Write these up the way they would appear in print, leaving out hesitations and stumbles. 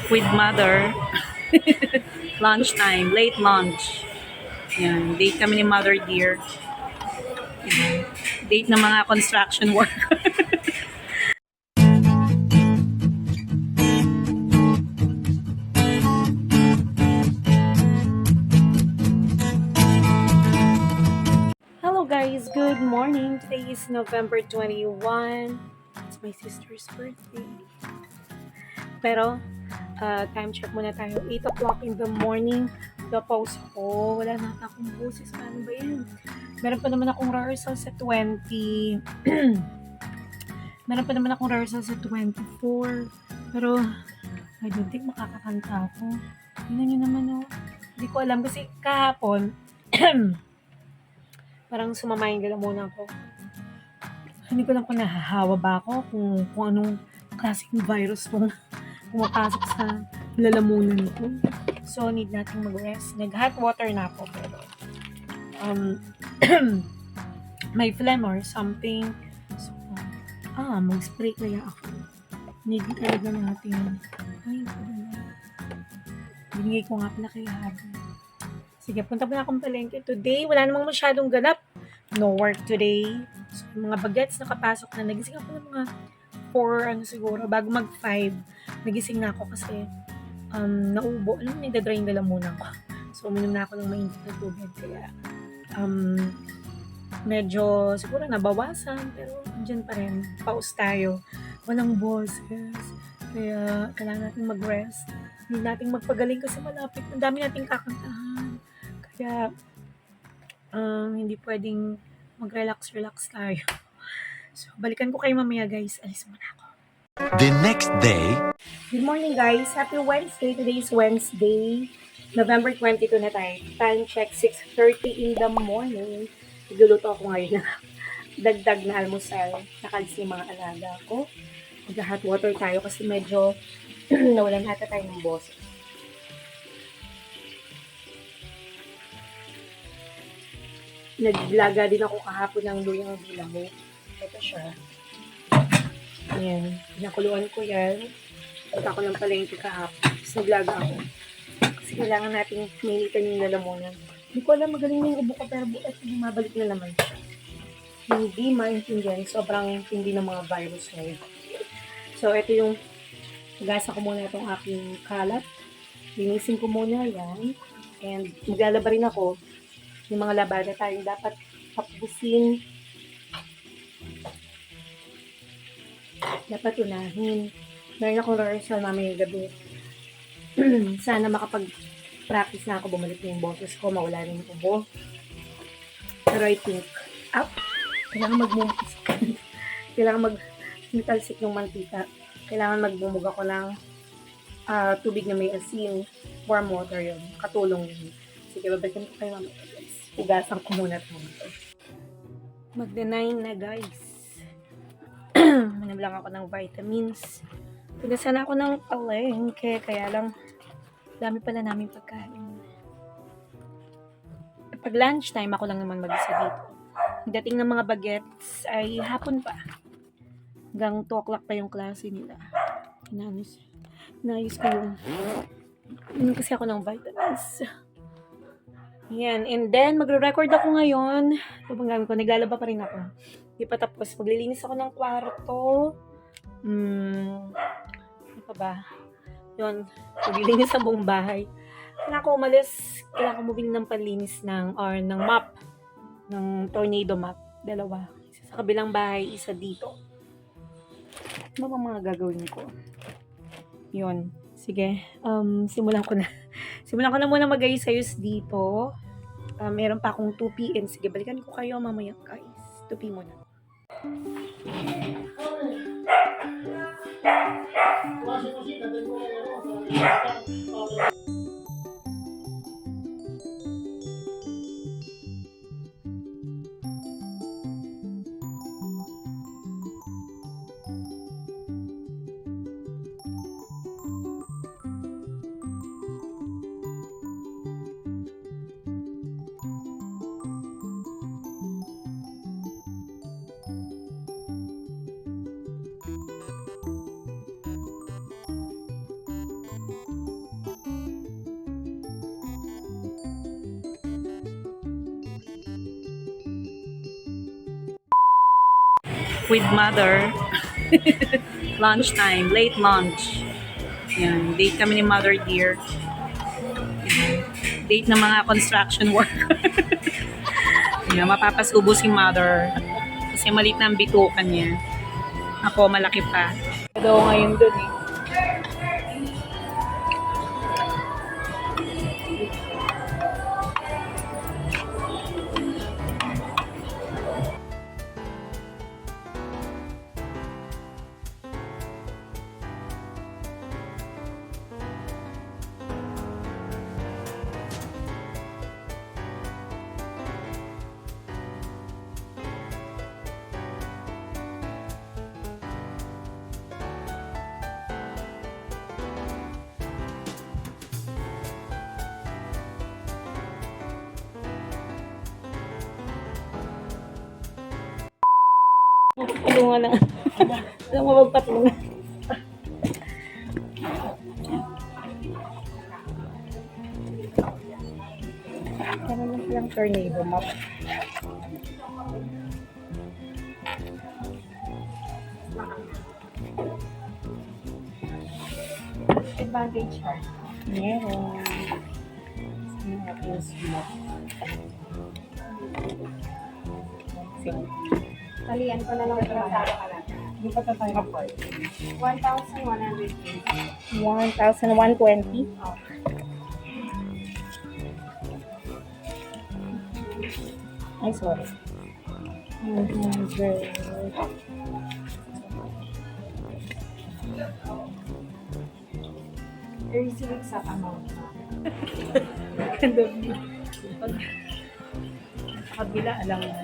with mother. Lunchtime, late lunch. Yan, date kami ni Mother Dear. Yan. Date ng mga construction worker. Hello guys, good morning. Today is November 21. It's my sister's birthday. Pero, time check muna tayo. 8 o'clock in the morning. The-pause ko. Wala na akong boses. Paano ba yan? Meron pa naman akong rehearsal sa 20. Meron pa naman akong rehearsal sa 24. Pero, I don't think makakakanta ako. Tingnan nyo naman, oh. Hindi ko alam kasi kahapon, parang sumamayin ka lang muna ako. Hindi ko lang kung nahahawa ba ako, kung anong klaseng virus kung pumapasok sa lalamunan ko. So, need nating mag-rest. Nag-hot water na ako, pero may phlegm or something. So, mag-spray kaya ako. Need talaga natin. Ay, binigay ko nga pala kay Habi. Sige, punta pa na akong palengke. Today, wala namang masyadong ganap. No work today. So, mga bagets nakapasok na. Nagising ako ng mga 4, siguro, bago mag-5. Nagising na ako kasi naubo. Alam mo, nagdadry na lang muna ako. So, uminom na ako ng mainit na tubig. Kaya, medyo, siguro nabawasan. Pero, andyan pa rin. Pause tayo. Walang boses. Kaya, kailangan natin mag-rest. Hindi natin magpagaling kasi malapit. Ang dami nating kakantahan. Kaya, hindi pwedeng mag-relax tayo. So, balikan ko kayo mamaya, guys. Alis muna ako. The next day. Good morning, guys. Happy Wednesday. Today is Wednesday. November 22 na tayo. Time check, 6:30 in the morning. Nagluluto ako ngayon na dagdag na almusal. Nakalis yung mga alaga ko. Mag-hot water tayo kasi medyo nawalan hata tayo ng boss. Naglaga din ako kahapon ng luyang dilaw. Ito siya. Ayan. Pinakuluan ko yan. Punta ko ng palengke kahapon. Tapos naglaga ako. Kasi kailangan natin minitan yung lalamunan. Hindi ko alam magaling na yung ubo ko pero bukas mabalik na naman siya. Hindi maintindihan. Sobrang hindi ng mga virus ngayon. So, ito yung gasa ko muna itong aking kalat. Linisin ko muna yan. And maglalaba rin ako yung mga labada tayong dapat tapusin. Dapat unahin. Meron akong rehearsal mamayang gabi. Sana makapag-practice na ako. Bumalik na yung boses ko. Mawala rin yung ubo. Pero I think, kailangan magmumukis. Kailangan magtalsik ng mantika. Kailangan magbumug ako ng tubig na may asin. Warm water yun. Katulong yun. Sige, babalikan ko kayo mamaya, guys. Ugasan ko muna ito. Magda-9 na, guys. Manam lang ako ng vitamins. Pigasan ako ng palengke. Kaya lang, dami pala namin pagkain. Pag lunchtime, ako lang naman mag-isa dito. Dating ng mga bagets ay hapon pa. Hanggang 2 o'clock pa yung klase nila. Inayos ko yung kasi ako ng vitamins. Yan. And then, magre-record ako ngayon. Ito bang gamit ko? Naglalaba pa rin ako. Hindi pa tapos. Maglilinis ako ng kwarto. Ano pa ba? Yun. Maglilinis ang buong bahay. Kailangan ko umalis. Kailangan ko bumili ng panlinis ng mop. Ng tornado mop. 2. Isa sa kabilang bahay, isa dito. Ano ba mga gagawin ko? Yun. Sige. Simulan ko na. Simulan ko na muna mag-ayos dito. Meron pa akong 2 p.m. Sige, balikan ko kayo mamaya, guys. 2 p.m. muna. with mother. Lunch time, late lunch. Yan, date kami ni Mother Dear. Yan. Date ng mga construction worker. Yan, mapapasubo si Mother. Kasi maliit na ang bitukan niya. Ako, malaki pa. Ito ngayon dun eh. Tulungan na. Alam mo magpatulungan. Meron lang silang tornado map. Advantage siya. Meron. Sino natin smoke? Sige. Talian ko na lang ito sa Hindi pa tayo kapag. 1,120. 1,120. Ay, sorry. 100. 36 sa amount. Ganda mo. Kabila, alam mo.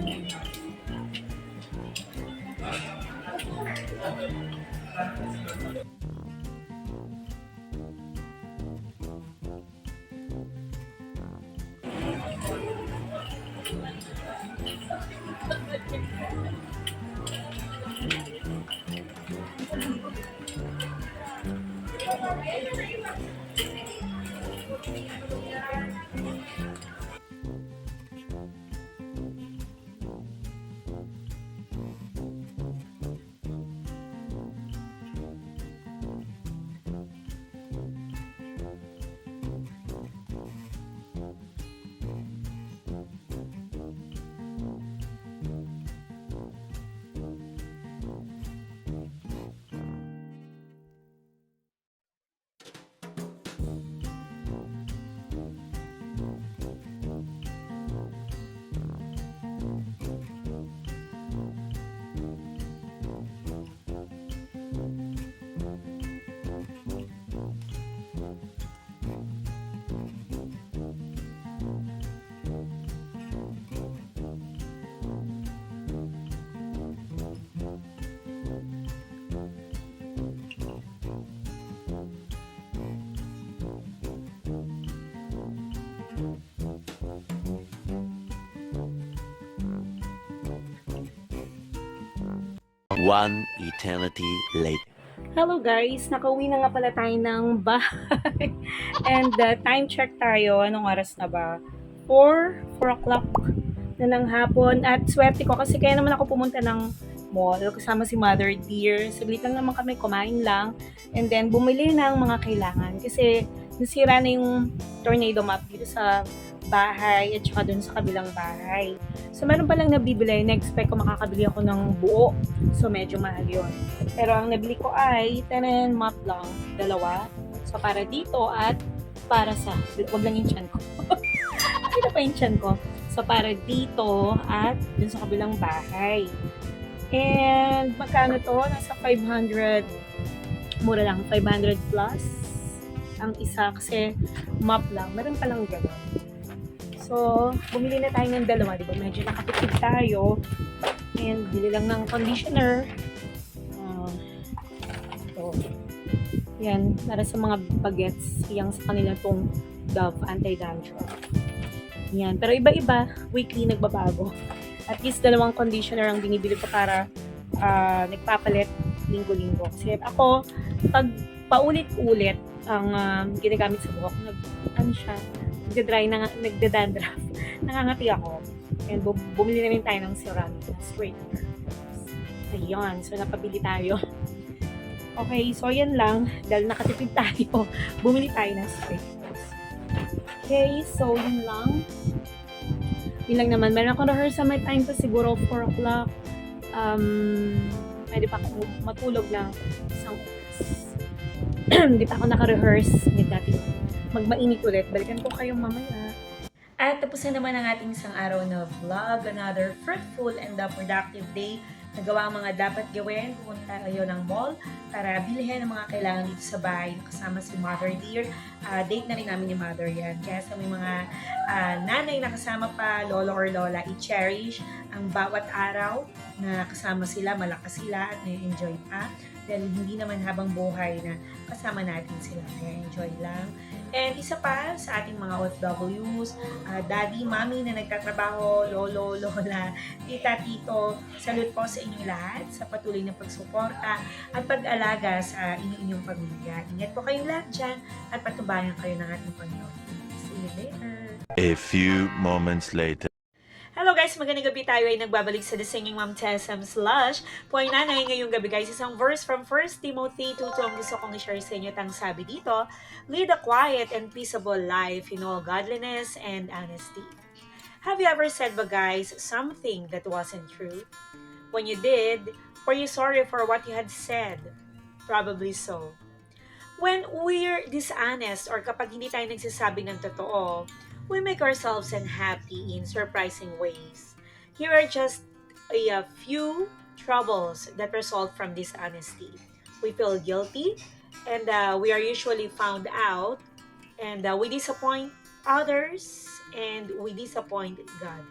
One eternity later. Hello guys, nakauwi na nga pala tayo ng bahay. And time check tayo. Anong oras na ba? 4 o'clock na ng hapon. At swerte ko kasi kaya naman ako pumunta ng mall kasama si Mother Dear. Saglit lang naman kami, kumain lang. And then bumili ng mga kailangan. Kasi nasira na yung tornado map dito sa bahay at saka dun sa kabilang bahay. So, meron palang nabibili. Na-expect ko makakabili ako ng buo. So, medyo mahal yun. Pero ang nabili ko ay tenen map lang. 2. So, para dito at para sa... Wag lang yung tiyan ko. Ano pa yung tiyan ko? So, para dito at dun sa kabilang bahay. And, magkano to? Nasa 500. Mura lang. 500 plus. Ang isa kasi map lang. Meron palang gano'n. So, bumili na tayo ng 2, di ba? Medyo nakatipid tayo. And, bili lang ng conditioner. So, yan. Para sa mga bagets, yang sa kanila tong Dove Anti-Dandruff. Yan. Pero iba-iba, weekly nagbabago. At least 2 conditioner ang binibili ko para nagpapalit linggo-linggo. Kasi ako, pag paulit-ulit ang ginagamit sa buhok, nagda-dandruff. Nangangati ako. And bumili na rin tayo ng ceramic straightener. Ayun, so napabili tayo. Okay, so yan lang. Dahil nakatipid tayo, bumili tayo ng stickers. Okay, so yun lang. Yun lang naman. Meron akong rehearsal. May time pa siguro 4 o'clock. Pwede pa ako matulog ng isang oras. Hindi pa ako naka-rehearse. Hindi natin magmainit ulit. Balikan ko kayong mamaya. At tapos na naman ang ating isang araw na vlog. Another fruitful and productive day. Nagawa ang mga dapat gawin. Pumunta tayo ng mall para bilhin ang mga kailangan dito sa bahay. Kasama si Mother Dear. Date na rin namin ni Mother yan. Kaya sa may mga nanay na kasama pa, lolo or lola, i-cherish ang bawat araw na kasama sila, malakas sila at na-enjoy pa. Dahil hindi naman habang buhay na kasama natin sila. Kaya enjoy lang. And isa pa sa ating mga OFWs, daddy, mommy na nagtatrabaho, lolo, lola, tita, tito, salute po sa inyong lahat sa patuloy na pagsuporta at pag-alaga sa inyong pamilya. Ingat po kayong lahat dyan at patubayan kayo ng ating Panginoon. See you later! A few moments later. Hello guys, magandang gabi. Tayo ay nagbabalik sa The Singing Mom Tessam Slash. Po ay nanay ngayong gabi guys. Isang verse from 1 Timothy 2 ang gusto kong i-share sa inyo. Tang sabi dito, lead a quiet and peaceable life in all godliness and honesty. Have you ever said ba guys, something that wasn't true? When you did, were you sorry for what you had said? Probably so. When we're dishonest or kapag hindi tayo nagsasabi ng totoo, we make ourselves unhappy in surprising ways. Here are just a few troubles that result from dishonesty. We feel guilty, and we are usually found out, and we disappoint others, and we disappoint God.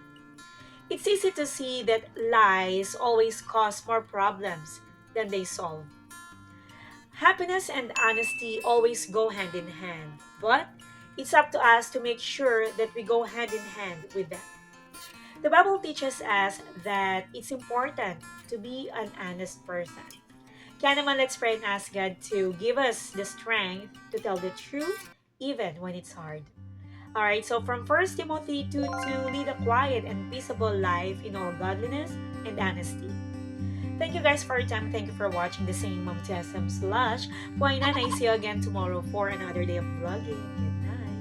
It's easy to see that lies always cause more problems than they solve. Happiness and honesty always go hand in hand, but it's up to us to make sure that we go hand in hand with them. The Bible teaches us that it's important to be an honest person. Kaya naman let's pray and ask God to give us the strength to tell the truth even when it's hard. Alright, so from 1 Timothy 2 to lead a quiet and peaceable life in all godliness and honesty. Thank you guys for your time. Thank you for watching The Singing Mom Tessam Slash. Buhay nanay. See you again tomorrow for another day of vlogging. Good night.